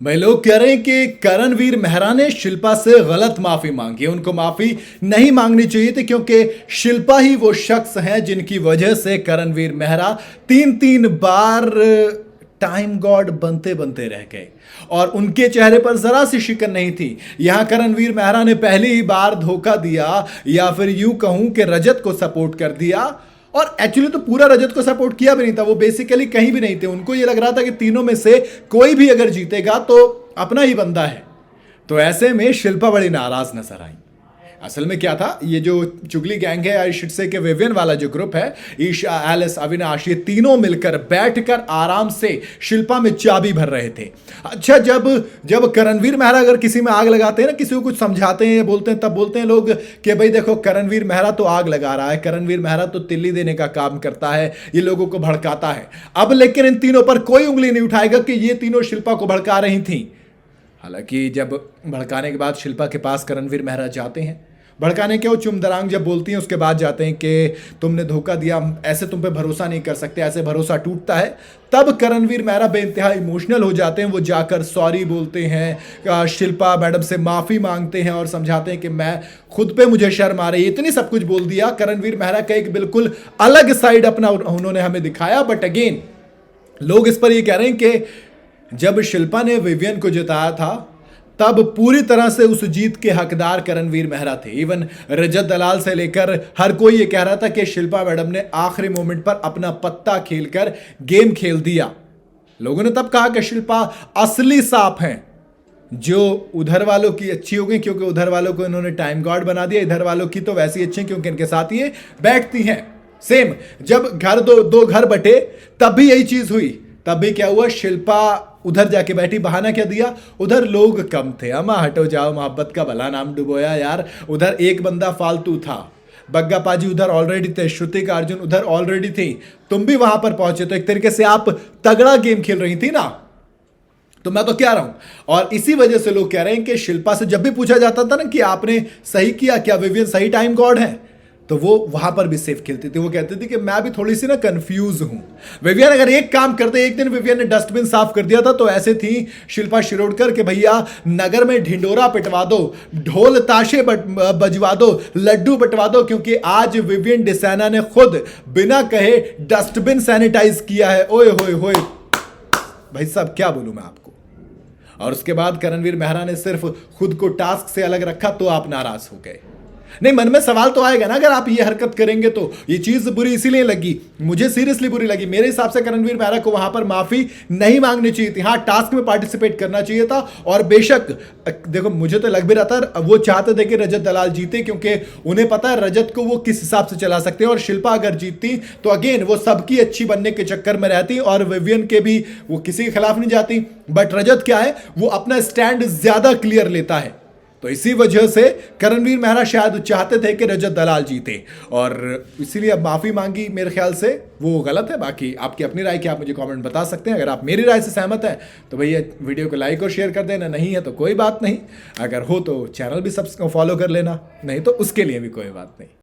भाई लोग कह रहे हैं कि करणवीर मेहरा ने शिल्पा से गलत माफी मांगी, उनको माफी नहीं मांगनी चाहिए थी क्योंकि शिल्पा ही वो शख्स हैं जिनकी वजह से करणवीर मेहरा तीन तीन बार टाइम गॉड बनते बनते रह गए और उनके चेहरे पर जरा सी शिकन नहीं थी। यहां करणवीर मेहरा ने पहली ही बार धोखा दिया या फिर यूं कहूं कि रजत को सपोर्ट कर दिया, और एक्चुअली तो पूरा रजत को सपोर्ट किया भी नहीं था, वो बेसिकली कहीं भी नहीं थे। उनको ये लग रहा था कि तीनों में से कोई भी अगर जीतेगा तो अपना ही बंदा है। तो ऐसे में शिल्पा बड़ी नाराज नजर आई। असल में क्या था, ये जो चुगली गैंग है, आई शुड से कि विवियन वाला जो ग्रुप है, ईशा, एलिस, अविनाश, ये तीनों मिलकर बैठकर आराम से शिल्पा में चाबी भर रहे थे। अच्छा, जब करणवीर मेहरा अगर किसी में आग लगाते हैं ना, किसी को कुछ समझाते हैं, बोलते हैं, तब बोलते हैं लोग कि भाई देखो करणवीर मेहरा तो आग लगा रहा है, करणवीर मेहरा तो तिल्ली देने का काम करता है, ये लोगों को भड़काता है। अब लेकिन इन तीनों पर कोई उंगली नहीं उठाएगा कि ये तीनों शिल्पा को भड़का रही थी। हालांकि जब भड़काने के बाद शिल्पा के पास करणवीर मेहरा जाते हैं, भड़काने के वो चुमदरांग जब बोलती हैं उसके बाद जाते हैं कि तुमने धोखा दिया, ऐसे तुम पे भरोसा नहीं कर सकते, ऐसे भरोसा टूटता है, तब करणवीर मेहरा बेइंतहा इमोशनल हो जाते हैं। वो जाकर सॉरी बोलते हैं, शिल्पा मैडम से माफ़ी मांगते हैं और समझाते हैं कि मैं खुद पे मुझे शर्म आ रही है। इतनी सब कुछ बोल दिया। करणवीर मेहरा का एक बिल्कुल अलग साइड अपना उन्होंने हमें दिखाया। बट अगेन लोग इस पर ये कह रहे हैं कि जब शिल्पा ने विवियन को जिताया था तब पूरी तरह से उस जीत के हकदार करणवीर मेहरा थे। इवन रजत दलाल से लेकर हर कोई ये कह रहा था कि शिल्पा मैडम ने आखिरी मोमेंट पर अपना पत्ता खेलकर गेम खेल दिया। लोगों ने तब कहा कि शिल्पा असली सांप हैं। जो उधर वालों की अच्छी हो गई क्योंकि उधर वालों को इन्होंने टाइम गॉड बना दिया, इधर वालों की तो वैसी अच्छी क्योंकि इनके साथ ये बैठती हैं। सेम जब घर दो घर बटे तब भी यही चीज हुई। तब भी क्या हुआ, शिल्पा उधर जाके बैठी। बहाना क्या दिया, उधर लोग कम थे, अमा हटो जाओ, मोहब्बत का भला नाम डुबोया यार। उधर एक बंदा फालतू था, बग्गा पाजी उधर ऑलरेडी थे, श्रुतिका अर्जुन उधर ऑलरेडी थी, तुम भी वहां पर पहुंचे, तो एक तरीके से आप तगड़ा गेम खेल रही थी ना। तो मैं तो क्या रहा हूं, और इसी वजह से लोग कह रहे हैं कि शिल्पा से जब भी पूछा जाता था ना कि आपने सही किया, क्या विवियन सही टाइम गॉड है, तो वो वहां पर भी सेफ खेलती थी। वो कहती थी कि मैं भी थोड़ी सी ना कंफ्यूज हूं। विवियन अगर एक काम करते, एक दिन विवियन ने डस्टबिन साफ कर दिया था, तो ऐसे थी शिल्पा शिरोडकर के भैया नगर में ढिंडोरा पिटवा दो, ढोल ताशे बजवा दो, लड्डू बंटवा दो, क्योंकि आज विवियन डिसैना ने खुद बिना कहे डस्टबिन सैनिटाइज किया है। ओए होए होए भाई साहब, क्या बोलूं मैं आपको। और उसके बाद करणवीर मेहरा ने सिर्फ खुद को टास्क से अलग रखा तो आप नाराज हो गए। नहीं, मन में सवाल तो आएगा ना, अगर आप ये हरकत करेंगे तो। ये चीज बुरी इसीलिए लगी, मुझे सीरियसली बुरी लगी। मेरे हिसाब से करणवीर मेहरा को वहां पर माफी नहीं मांगनी चाहिए थी। हाँ, टास्क में पार्टिसिपेट करना चाहिए था। और बेशक देखो, मुझे तो लग भी रहा था वो चाहते थे कि रजत दलाल जीते, क्योंकि उन्हें पता है रजत को वो किस हिसाब से चला सकते हैं। और शिल्पा अगर जीतती तो अगेन वो सबकी अच्छी बनने के चक्कर में रहती और विवियन के भी वो किसी के खिलाफ नहीं जाती। बट रजत क्या है, वो अपना स्टैंड ज्यादा क्लियर लेता है। तो इसी वजह से करणवीर मेहरा शायद चाहते थे कि रजत दलाल जीते और इसीलिए अब माफी मांगी। मेरे ख्याल से वो गलत है। बाकी आपकी अपनी राय क्या, आप मुझे कमेंट बता सकते हैं। अगर आप मेरी राय से सहमत हैं तो भैया वीडियो को लाइक और शेयर कर देना, नहीं है तो कोई बात नहीं। अगर हो तो चैनल भी फॉलो कर लेना, नहीं तो उसके लिए भी कोई बात नहीं।